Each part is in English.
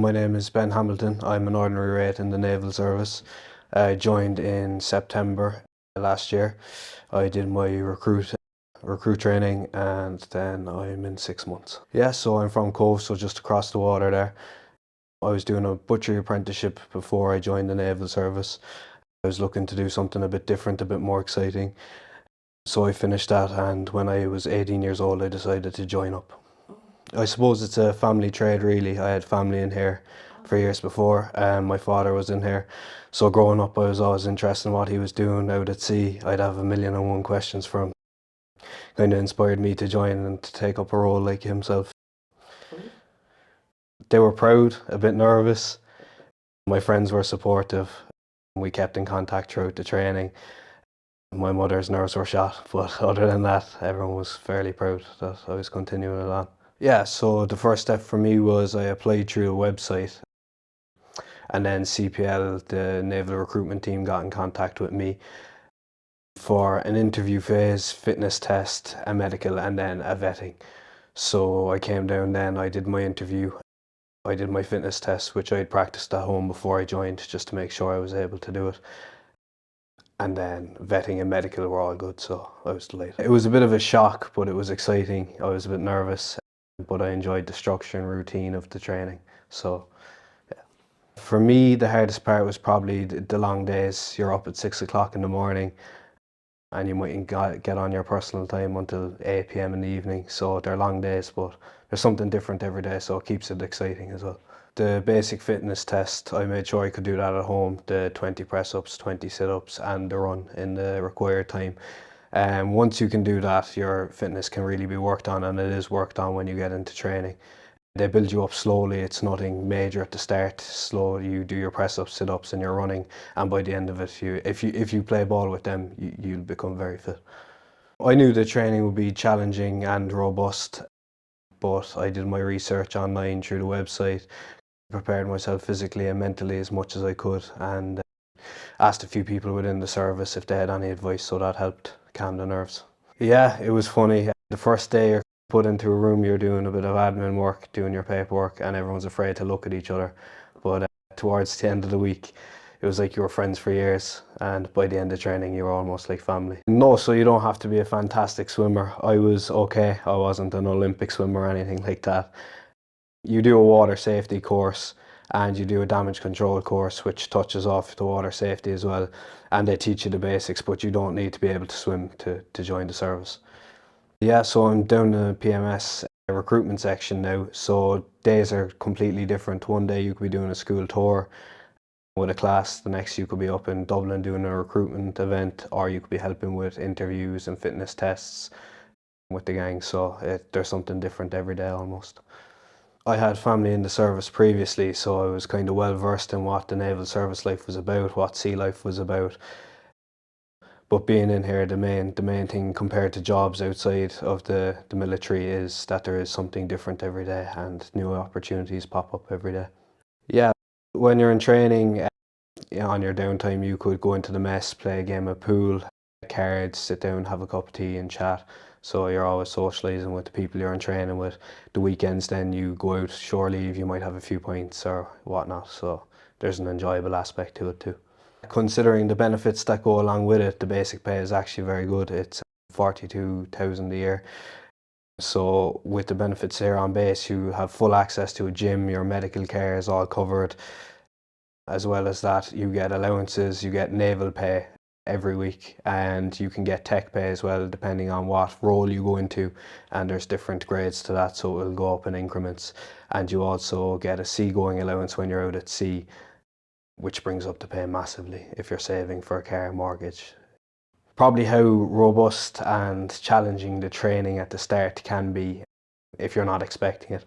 My name is Ben Hamilton. I'm an ordinary rate in the Naval Service. I joined in September last year. I did my recruit training, and then I'm in 6 months. Yeah, so I'm from Cobh, so just across the water there. I was doing a butchery apprenticeship before I joined the Naval Service. I was looking to do something a bit different, a bit more exciting. So I finished that, and when I was 18 years old, I decided to join up. I suppose it's a family trade, really. I had family in here for years before. My father was in here. So growing up, I was always interested in what he was doing out at sea. I'd have a million and one questions for him. Kind of inspired me to join and to take up a role like himself. They were proud, a bit nervous. My friends were supportive. We kept in contact throughout the training. My mother's nerves were shot, but other than that, everyone was fairly proud that I was continuing it on. Yeah, so the first step for me was I applied through a website, and then CPL, the Naval Recruitment team, got in contact with me for an interview phase, fitness test, a medical, and then a vetting. So I came down then, I did my interview, I did my fitness test, which I'd practiced at home before I joined, just to make sure I was able to do it. And then vetting and medical were all good, so I was delighted. It was a bit of a shock, but it was exciting. I was a bit nervous, but I enjoyed the structure and routine of the training. So, yeah. For me, the hardest part was probably the long days. You're up at 6 o'clock in the morning, and you mightn't get on your personal time until 8 p.m. in the evening. So they're long days, but there's something different every day, so it keeps it exciting as well. The basic fitness test, I made sure I could do that at home, the 20 press-ups, 20 sit-ups, and the run in the required time. Once you can do that, your fitness can really be worked on, and it is worked on when you get into training. They build you up slowly. It's nothing major at the start. Slow, you do your press-ups, sit-ups, and you're running, and by the end of it, if you play ball with them, you'll become very fit. I knew the training would be challenging and robust, but I did my research online through the website, prepared myself physically and mentally as much as I could, and asked a few people within the service if they had any advice, so that helped calm the nerves. Yeah, it was funny. The first day you're put into a room, you're doing a bit of admin work, doing your paperwork, and everyone's afraid to look at each other. But towards the end of the week, it was like you were friends for years, and by the end of training, you were almost like family. No, so you don't have to be a fantastic swimmer. I was okay. I wasn't an Olympic swimmer or anything like that. You do a water safety course, and you do a damage control course, which touches off the water safety as well, and they teach you the basics, but you don't need to be able to swim to join the service. Yeah, so I'm down the PMS recruitment section now, so days are completely different. One day you could be doing a school tour with a class, the next you could be up in Dublin doing a recruitment event, or you could be helping with interviews and fitness tests with the gang, so there's something different every day almost. I had family in the service previously, so I was kind of well versed in what the naval service life was about, what sea life was about. But being in here, the main thing compared to jobs outside of the military is that there is something different every day, and new opportunities pop up every day. Yeah, when you're in training, on your downtime, you could go into the mess, play a game of pool, cards, sit down, have a cup of tea and chat. So you're always socialising with the people you're in training with. The weekends then you go out, shore leave, you might have a few pints or whatnot. So there's an enjoyable aspect to it too. Considering the benefits that go along with it, the basic pay is actually very good. It's 42,000 a year. So with the benefits here on base, you have full access to a gym, your medical care is all covered. As well as that, you get allowances, you get naval pay every week, and you can get tech pay as well, depending on what role you go into, and there's different grades to that, so it'll go up in increments. And you also get a seagoing allowance when you're out at sea, which brings up the pay massively if you're saving for a car mortgage. Probably how robust and challenging the training at the start can be if you're not expecting it.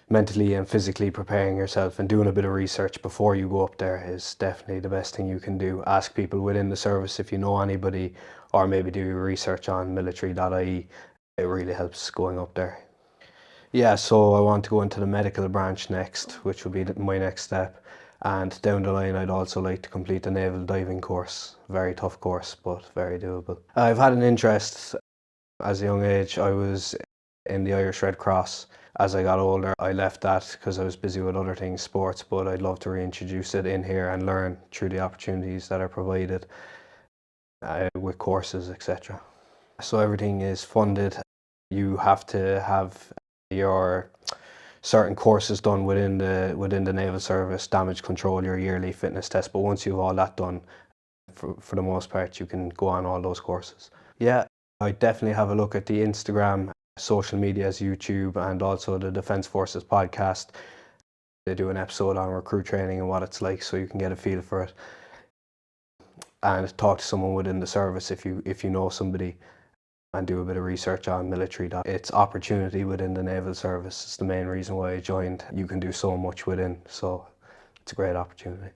Mentally and physically preparing yourself and doing a bit of research before you go up there is definitely the best thing you can do. Ask people within the service if you know anybody, or maybe do your research on military.ie. It really helps going up there. Yeah, so I want to go into the medical branch next, which will be my next step. And down the line, I'd also like to complete the naval diving course. Very tough course, but very doable. I've had an interest as a young age. I was in the Irish Red Cross. As I got older, I left that because I was busy with other things, sports, but I'd love to reintroduce it in here and learn through the opportunities that are provided with courses, etc. So everything is funded. You have to have your certain courses done within the Naval Service, damage control, your yearly fitness test, but once you have all that done, for the most part, you can go on all those courses. Yeah, I definitely have a look at the Instagram, social medias, YouTube, and also the Defence Forces podcast. They do an episode on recruit training and what it's like, so you can get a feel for it. And talk to someone within the service if you know somebody, and do a bit of research on military. It's opportunity within the Naval Service. It's the main reason why I joined. You can do so much within, so it's a great opportunity.